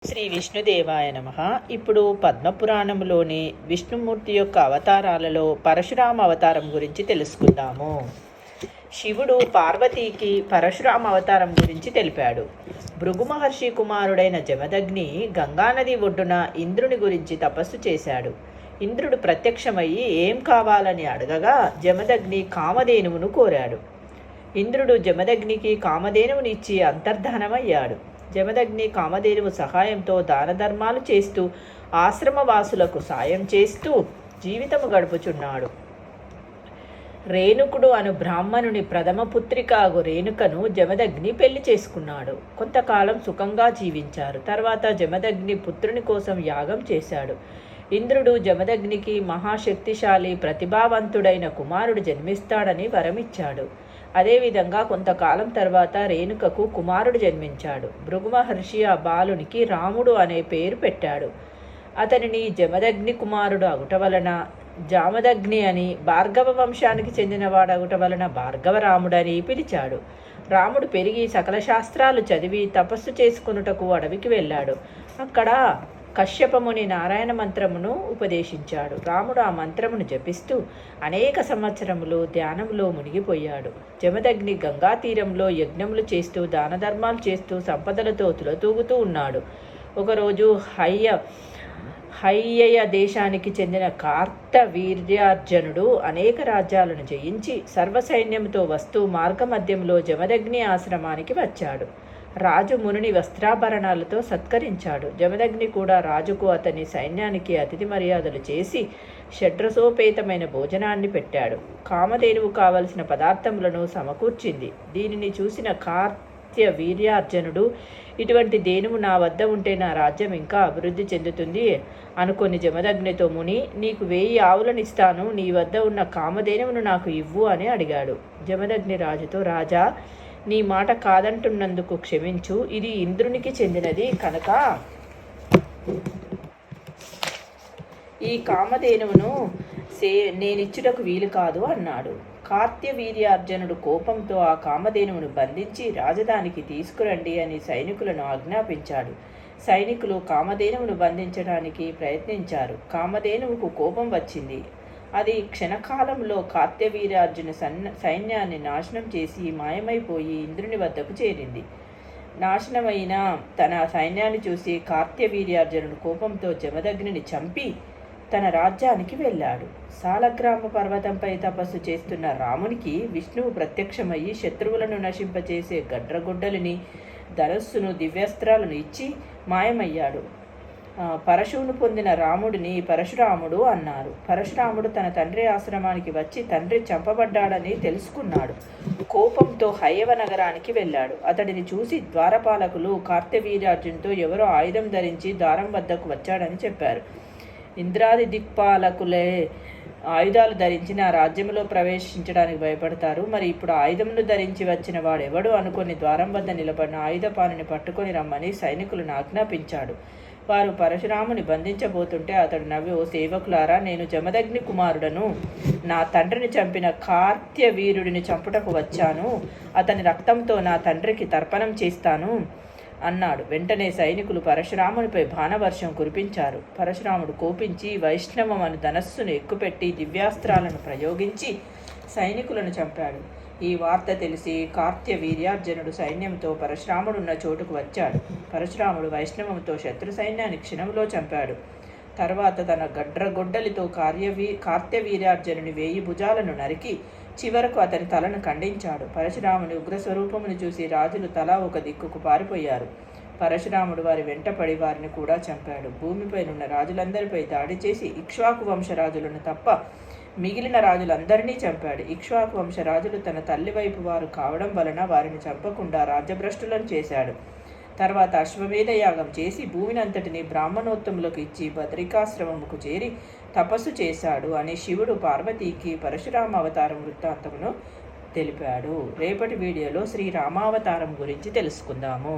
శ్రీ విష్ణుదేవాయ నమః. ఇప్పుడు పద్మపురాణంలోని విష్ణుమూర్తి యొక్క అవతారాలలో పరశురామ అవతారం గురించి తెలుసుకుందాము. శివుడు పార్వతీకి పరశురామ అవతారం గురించి తెలిపాడు. భృగు మహర్షి కుమారుడైన జమదగ్ని గంగానది ఒడ్డున ఇంద్రుని గురించి తపస్సు చేశాడు. ఇంద్రుడు ప్రత్యక్షమయ్యి ఏం కావాలని అడగగా జమదగ్ని కామధేనువును కోరాడు. ఇంద్రుడు జమదగ్నికి కామధేనువుని ఇచ్చి అంతర్ధానమయ్యాడు. జమదగ్ని కామధేనువు సహాయంతో దాన ధర్మాలు చేస్తూ ఆశ్రమవాసులకు సాయం చేస్తూ జీవితము గడుపుచున్నాడు. రేణుకుడు అను బ్రాహ్మణుని ప్రథమ పుత్రికాగు రేణుకను జమదగ్ని పెళ్లి చేసుకున్నాడు. కొంతకాలం సుఖంగా జీవించారు. తర్వాత జమదగ్ని పుత్రుని కోసం యాగం చేశాడు. ఇంద్రుడు జమదగ్నికి మహాశక్తిశాలి ప్రతిభావంతుడైన కుమారుడు జన్మిస్తాడని వరమిచ్చాడు. అదేవిధంగా కొంతకాలం తర్వాత రేణుకకు కుమారుడు జన్మించాడు. భృగు మహర్షి ఆ బాలునికి రాముడు అనే పేరు పెట్టాడు. అతనిని జమదగ్ని కుమారుడు అగుట వలన జామదగ్ని అని, భార్గవ వంశానికి చెందినవాడు అగుట వలన భార్గవరాముడని పిలిచాడు. రాముడు పెరిగి సకల శాస్త్రాలు చదివి తపస్సు చేసుకునుటకు అడవికి వెళ్ళాడు. అక్కడ కశ్యపముని నారాయణ మంత్రమును ఉపదేశించాడు. రాముడు ఆ మంత్రమును జపిస్తూ అనేక సంవత్సరములు ధ్యానంలో మునిగిపోయాడు. జమదగ్ని గంగా తీరంలో యజ్ఞములు చేస్తూ దాన ధర్మాలు చేస్తూ సంపదలతో తులతూగుతూ ఉన్నాడు. ఒకరోజు హయ్యయ దేశానికి చెందిన కార్తవీర్యార్జునుడు అనేక రాజ్యాలను జయించి సర్వసైన్యంతో వస్తూ మార్గమధ్యంలో జమదగ్ని ఆశ్రమానికి వచ్చాడు. రాజు మునుని వస్త్రాభరణాలతో సత్కరించాడు. జమదగ్ని కూడా రాజుకు అతని సైన్యానికి అతిథి మర్యాదలు చేసి షడ్రసోపేతమైన భోజనాన్ని పెట్టాడు. కామధేనువు కావలసిన పదార్థములను సమకూర్చింది. దీనిని చూసిన కార్త్యవీర్యార్జునుడు, ఇటువంటి ధేనువు నా వద్ద ఉంటే నా రాజ్యం ఇంకా అభివృద్ధి చెందుతుంది అనుకొని జమదగ్నితో, ముని, నీకు 1000 ఆవులనిస్తాను, నీ వద్ద ఉన్న కామధేనువును నాకు ఇవ్వు అని అడిగాడు. జమదగ్ని రాజుతో, రాజా, నీ మాట కాదంటున్నందుకు క్షమించు. ఇది ఇంద్రునికి చెందినది కనుక ఈ కామధేనువును నేనిచ్చుటకు వీలు కాదు అన్నాడు. కార్త్యవీర్యార్జునుడు కోపంతో ఆ కామధేనువును బంధించి రాజధానికి తీసుకురండి అని సైనికులను ఆజ్ఞాపించాడు. సైనికులు కామధేనువును బంధించడానికి ప్రయత్నించారు. కామధేనువుకు కోపం వచ్చింది. అది క్షణకాలంలో కార్త్యవీర్యార్జున సైన్యాన్ని నాశనం చేసి మాయమైపోయి ఇంద్రుని వద్దకు చేరింది. నాశనమైన తన సైన్యాన్ని చూసి కార్త్యవీర్యార్జునుడు కోపంతో జమదగ్నిని చంపి తన రాజ్యానికి వెళ్ళాడు. సాలగ్రామ పర్వతంపై తపస్సు చేస్తున్న రామునికి విష్ణువు ప్రత్యక్షమయ్యి శత్రువులను నశింపచేసే గడ్రగొడ్డలిని, ధనస్సును, దివ్యాస్త్రాలను ఇచ్చి మాయమయ్యాడు. పరశువును పొందిన రాముడిని పరశురాముడు అన్నారు. పరశురాముడు తన తండ్రి ఆశ్రమానికి వచ్చి తండ్రి చంపబడ్డాడని తెలుసుకున్నాడు. కోపంతో హయవ నగరానికి వెళ్ళాడు. అతడిని చూసి ద్వారపాలకులు కార్త్యవీర్యార్జునుతో ఎవరో ఆయుధం ధరించి ద్వారం వద్దకు వచ్చాడని చెప్పారు. ఇంద్రాది దిక్పాలకులే ఆయుధాలు ధరించి నా రాజ్యంలో ప్రవేశించడానికి భయపడతారు. మరి ఇప్పుడు ఆయుధమును ధరించి వచ్చిన వాడెవడు అనుకొని ద్వారం వద్ద నిలబడిన ఆయుధపాణిని పట్టుకొని రమ్మని సైనికులను ఆజ్ఞాపించాడు. వారు పరశురాముని బంధించబోతుంటే అతడు నవ్వి, ఓ సేవకులారా, నేను జమదగ్ని కుమారుడను. నా తండ్రిని చంపిన కార్త్యవీరుడిని చంపుటకు వచ్చాను. అతని రక్తంతో నా తండ్రికి తర్పణం చేస్తాను అన్నాడు. వెంటనే సైనికులు పరశురామునిపై బాణవర్షం కురిపించారు. పరశురాముడు కోపించి వైష్ణవం అను ధనస్సును ఎక్కుపెట్టి దివ్యాస్త్రాలను ప్రయోగించి సైనికులను చంపాడు. ఈ వార్త తెలిసి కార్త్యవీర్యార్జునుడు సైన్యంతో పరశురాముడున్న చోటుకు వచ్చాడు. పరశురాముడు వైష్ణవంతో శత్రు సైన్యాన్ని క్షణంలో చంపాడు. తర్వాత తన గడ్రగొడ్డలితో కార్త్యవీర్యార్జునుని 1000 భుజాలను నరికి చివరకు అతని తలను ఖండించాడు. పరశురాముని ఉగ్రస్వరూపమును చూసి రాజులు తలా ఒక దిక్కుకు పారిపోయారు. పరశురాముడు వారి వెంటపడి వారిని కూడా చంపాడు. భూమిపైనున్న రాజులందరిపై దాడి చేసి ఇక్ష్వాకు వంశరాజులను తప్ప మిగిలిన రాజులందరినీ చంపాడు. ఇక్ష్వాకు వంశరాజులు తన తల్లి వైపు వారు కావడం వలన వారిని చంపకుండా రాజ్యభ్రష్టులను చేశాడు. తర్వాత అశ్వమేధ యాగం చేసి భూమినంతటిని బ్రాహ్మణోత్తములకు ఇచ్చి బద్రికాశ్రమముకు చేరి తపస్సు చేశాడు అని శివుడు పార్వతీకి పరశురామ అవతారం వృత్తాంతమును తెలిపాడు. రేపటి వీడియోలో శ్రీరామావతారం గురించి తెలుసుకుందాము.